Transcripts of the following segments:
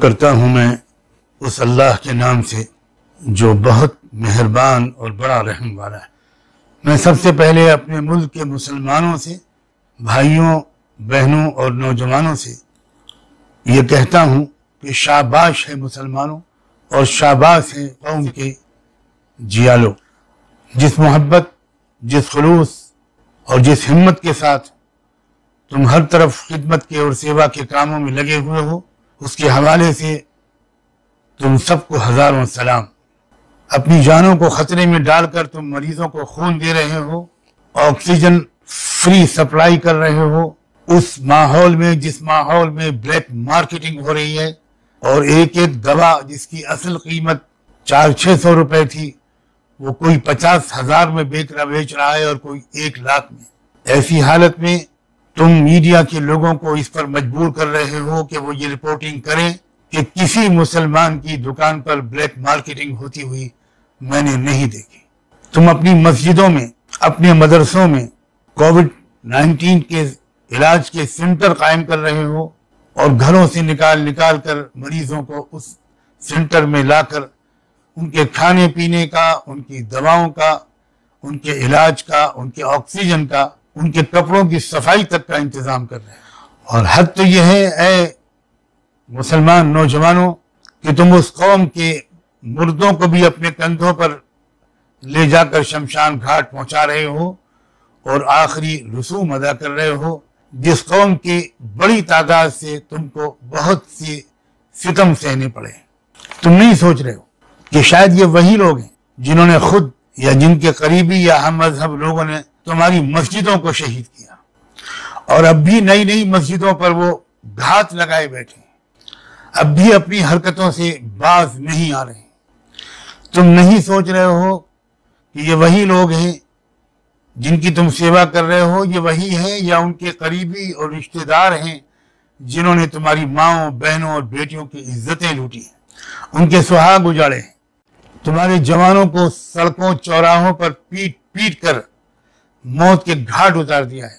کرتا ہوں میں اس اللہ کے نام سے جو بہت مہربان اور بڑا رحم والا ہے۔ میں سب سے پہلے اپنے ملک کے مسلمانوں سے، بھائیوں بہنوں اور نوجوانوں سے یہ کہتا ہوں کہ شاباش ہے مسلمانوں اور شاباش ہے قوم کے جیالو، جس محبت، جس خلوص اور جس ہمت کے ساتھ تم ہر طرف خدمت کے اور سیوا کے کاموں میں لگے ہوئے ہو، اس کے حوالے سے تم سب کو ہزاروں سلام۔ اپنی جانوں کو خطرے میں ڈال کر تم مریضوں کو خون دے رہے ہو، آکسیجن فری سپلائی کر رہے ہو، اس ماحول میں جس ماحول میں بلیک مارکیٹنگ ہو رہی ہے، اور ایک ایک دوا جس کی اصل قیمت 400-600 روپے تھی وہ کوئی 50,000 میں بیچ رہا ہے اور کوئی 1 لاکھ میں۔ ایسی حالت میں تم میڈیا کے لوگوں کو اس پر مجبور کر رہے ہو کہ وہ یہ رپورٹنگ کریں کہ کسی مسلمان کی دکان پر بلیک مارکیٹنگ ہوتی ہوئی میں نے نہیں دیکھی۔ تم اپنی مسجدوں میں، اپنے مدرسوں میں کووڈ-19 کے علاج کے سینٹر قائم کر رہے ہو اور گھروں سے نکال کر مریضوں کو اس سینٹر میں لا کر ان کے کھانے پینے کا، ان کی دواؤں کا، ان کے علاج کا، ان کے آکسیجن کا، ان کے کپڑوں کی صفائی تک کا انتظام کر رہے ہیں۔ اور حد تو یہ ہے اے مسلمان نوجوانوں کہ تم اس قوم کے مردوں کو بھی اپنے کندھوں پر لے جا کر شمشان گھاٹ پہنچا رہے ہو اور آخری رسوم ادا کر رہے ہو، جس قوم کی بڑی تعداد سے تم کو بہت سی ستم سہنے پڑے۔ تم نہیں سوچ رہے ہو کہ شاید یہ وہی لوگ ہیں جنہوں نے خود یا جن کے قریبی یا ہم مذہب لوگوں نے تمہاری مسجدوں کو شہید کیا، اور اب بھی نئی مسجدوں پر وہ گھات لگائے بیٹھے ہیں، اب بھی اپنی حرکتوں سے باز نہیں آ رہے ہیں۔ تم نہیں سوچ رہے ہو کہ یہ وہی لوگ ہیں جن کی تم سیوا کر رہے ہو، یہ وہی ہیں یا ان کے قریبی اور رشتہ دار ہیں جنہوں نے تمہاری ماؤں، بہنوں اور بیٹیوں کی عزتیں لوٹی ہیں، ان کے سہاگ اجاڑے ہیں، تمہارے جوانوں کو سڑکوں چوراہوں پر پیٹ کر موت کے گھاٹ اتار دیا ہے۔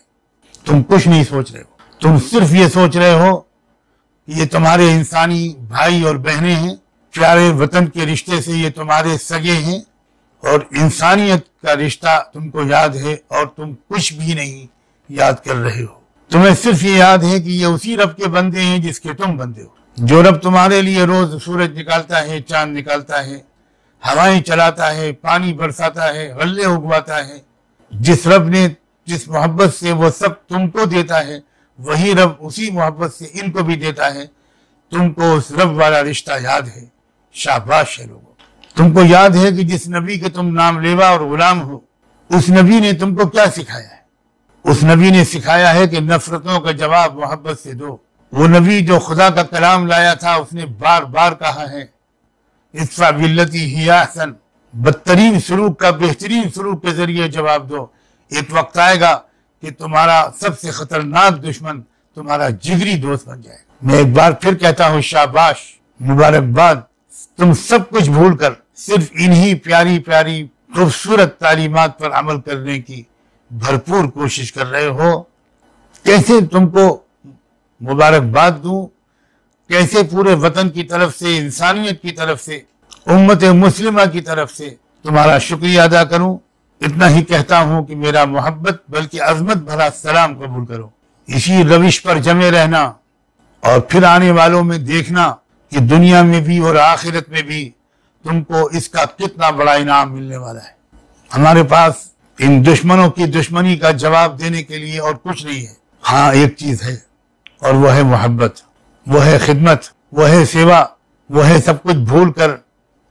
تم کچھ نہیں سوچ رہے ہو، تم صرف یہ سوچ رہے ہو کہ یہ تمہارے انسانی بھائی اور بہنیں ہیں، پیارے وطن کے رشتے سے یہ تمہارے سگے ہیں، اور انسانیت کا رشتہ تم کو یاد ہے اور تم کچھ بھی نہیں یاد کر رہے ہو۔ تمہیں صرف یہ یاد ہے کہ یہ اسی رب کے بندے ہیں جس کے تم بندے ہو، جو رب تمہارے لیے روز سورج نکالتا ہے، چاند نکالتا ہے، ہوائیں چلاتا ہے، پانی برساتا ہے، غلے اگواتا ہے، جس رب نے جس محبت سے وہ سب تم کو دیتا ہے، وہی رب اسی محبت سے ان کو بھی دیتا ہے۔ تم کو اس رب والا رشتہ یاد ہے، شاباش ہے لوگوں۔ تم کو یاد ہے کہ جس نبی کے تم نام لیوا اور غلام ہو، اس نبی نے تم کو کیا سکھایا ہے؟ اس نبی نے سکھایا ہے کہ نفرتوں کا جواب محبت سے دو۔ وہ نبی جو خدا کا کلام لایا تھا، اس نے بار بار کہا ہے ادفع بالتی ہی احسن، بدترین سلوک کا بہترین سلوک کے ذریعے جواب دو۔ ایک وقت آئے گا کہ تمہارا سب سے خطرناک دشمن تمہارا جگری دوست بن جائے گا۔ میں ایک بار پھر کہتا ہوں شاباش، مبارکباد۔ تم سب کچھ بھول کر صرف انہی پیاری خوبصورت تعلیمات پر عمل کرنے کی بھرپور کوشش کر رہے ہو۔ کیسے تم کو مبارکباد دوں، کیسے پورے وطن کی طرف سے، انسانیت کی طرف سے، امت مسلمہ کی طرف سے تمہارا شکریہ ادا کروں؟ اتنا ہی کہتا ہوں کہ میرا محبت بلکہ عظمت بھرا سلام قبول کرو۔ اسی روش پر جمے رہنا اور پھر آنے والوں میں دیکھنا کہ دنیا میں بھی اور آخرت میں بھی تم کو اس کا کتنا بڑا انعام ملنے والا ہے۔ ہمارے پاس ان دشمنوں کی دشمنی کا جواب دینے کے لیے اور کچھ نہیں ہے۔ ہاں ایک چیز ہے، اور وہ ہے محبت، وہ ہے خدمت، وہ ہے سیوا، وہ ہے سب کچھ بھول کر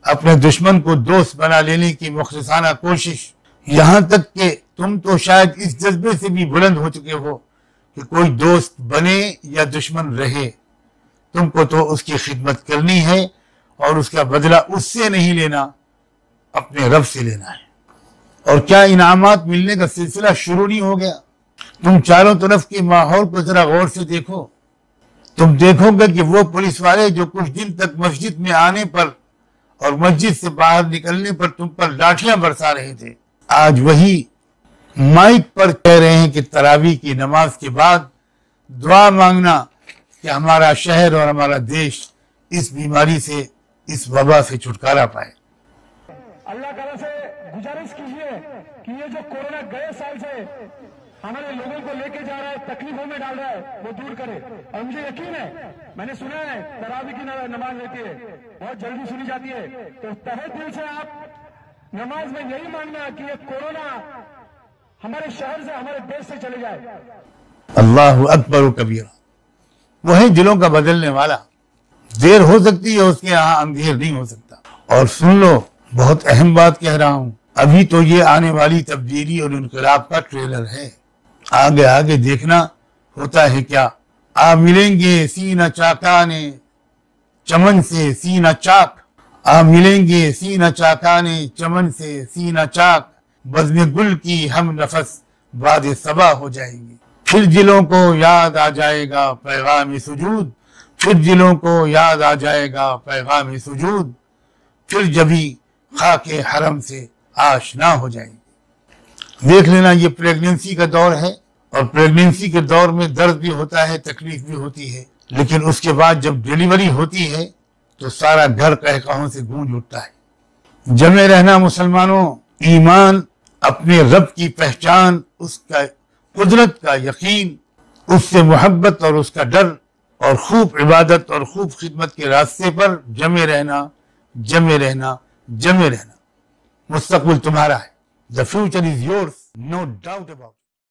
اپنے دشمن کو دوست بنا لینے کی مخلصانہ کوشش۔ یہاں تک کہ تم تو شاید اس جذبے سے بھی بلند ہو چکے ہو کہ کوئی دوست بنے یا دشمن رہے، تم کو تو اس کی خدمت کرنی ہے اور اس کا بدلہ اس سے نہیں لینا، اپنے رب سے لینا ہے۔ اور کیا انعامات ملنے کا سلسلہ شروع نہیں ہو گیا؟ تم چاروں طرف کے ماحول کو ذرا غور سے دیکھو، تم دیکھو گے کہ وہ پولیس والے جو کچھ دن تک مسجد میں آنے پر اور مسجد سے باہر نکلنے پر تم پر لاٹھیاں برسا رہے تھے، آج وہی مائک پر کہہ رہے ہیں کہ تراویح کی نماز کے بعد دعا مانگنا کہ ہمارا شہر اور ہمارا دیش اس بیماری سے، اس وبا سے چھٹکارا پائے۔ اللہ تعالیٰ سے گزارش کیجیے کہ یہ جو کورونا گئے سال سے ہمارے لوگوں کو لے کے جا رہا ہے، تکلیفوں میں ڈال رہا ہے، وہ دور کرے۔ اور مجھے یقین ہے، میں نے سنا ہے تراویح کی نماز ہوتی ہے، بہت جلدی سنی جاتی ہے، تو تہہ دل سے آپ نماز میں یہی ماننا کہ یہ کورونا ہمارے شہر سے، ہمارے دیش سے چلے جائے۔ اللہ اکبر و کبیرہ، وہی دلوں کا بدلنے والا۔ دیر ہو سکتی ہے، اس کے یہاں اندھیر نہیں ہو سکتا۔ اور سن لو، بہت اہم بات کہہ رہا ہوں، ابھی تو یہ آنے والی تبدیلی اور انقلاب کا ٹریلر ہے۔ آگے آگے دیکھنا ہوتا ہے کیا۔ آپ ملیں گے سینہ چاکانے چمن سے سینہ چاک، آپ ملیں گے سینہ چاکانے چمن سے سینہ چاک، بزم گل کی ہم نفس باد صبا ہو جائیں گے۔ پھر دلوں کو یاد آ جائے گا پیغام سجود، پھر دلوں کو یاد آ جائے گا پیغام سجود، پھر جبھی خاک حرم سے آشنا ہو جائیں گے۔ دیکھ لینا، یہ پریگننسی کا دور ہے، اور پریگننسی کے دور میں درد بھی ہوتا ہے، تکلیف بھی ہوتی ہے، لیکن اس کے بعد جب ڈیلیوری ہوتی ہے تو سارا گھر قہقہوں سے گونج اٹھتا ہے۔ جمع رہنا مسلمانوں، ایمان، اپنے رب کی پہچان، اس کا قدرت کا یقین، اس سے محبت اور اس کا ڈر، اور خوب عبادت اور خوب خدمت کے راستے پر جمع رہنا، جمع رہنا، جمع رہنا۔ مستقبل تمہارا ہے۔ The future is yours, no doubt about it.